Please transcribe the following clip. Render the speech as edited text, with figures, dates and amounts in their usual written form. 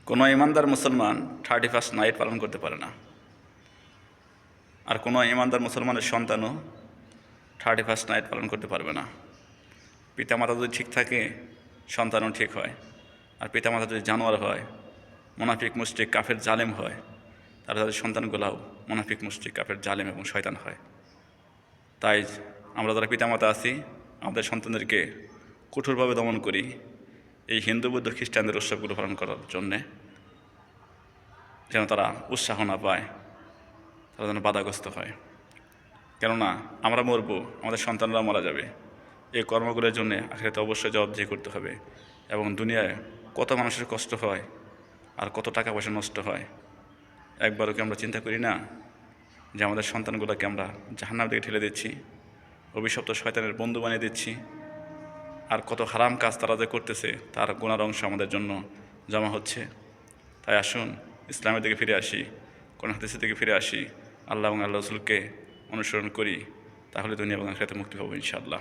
কোনো ইমানদার মুসলমান 31st নাইট পালন করতে পারে না, আর কোনো ইমানদার মুসলমানের সন্তানও 31st নাইট পালন করতে পারবে না। পিতামাতা যদি ঠিক থাকে সন্তানও ঠিক হয়, আর পিতামাতা যদি জানোয়ার হয়, মুনাফিক মুশরিক কাফের জালেম হয়, তাহলে তাদের সন্তানগুলাও মুনাফিক মুশরিক কাফের জালেম এবং শয়তান হয়। তাই আমরা যারা পিতামাতা আছি আমাদের সন্তানদেরকে কঠোরভাবে দমন করি এই হিন্দু বৌদ্ধ খ্রিস্টানদের উৎসবগুলো পালন করার জন্যে, যেন তারা উৎসাহ না পায়, তারা যেন বাধাগ্রস্ত হয়। কেননা আমরা মরব, আমাদের সন্তানরা মারা যাবে। এই কর্মগুলোর জন্যে আখিরাতে অবশ্যই জবাবদিহি করতে হবে। এবং দুনিয়ায় কত মানুষের কষ্ট হয় আর কত টাকা পয়সা নষ্ট হয়, একবারও কি আমরা চিন্তা করি না যে আমাদের সন্তানগুলোকে আমরা জাহান্নামের দিকে ঠেলে দিচ্ছি, অভিশপ্ত শয়তানের বন্ধু বানিয়ে দিচ্ছি, আর কত হারাম কাজ তারা যে করতেছে তার গুনার অংশ আমাদের জন্য জমা হচ্ছে। তাই আসুন ইসলামের দিকে ফিরে আসি, কোরআন হাদিসের দিকে ফিরে আসি, আল্লাহ এবং আল্লাহ রাসূলকে অনুসরণ করি, তাহলে দুনিয়া এবং আখিরাতে মুক্তি পাবো ইনশাআল্লাহ।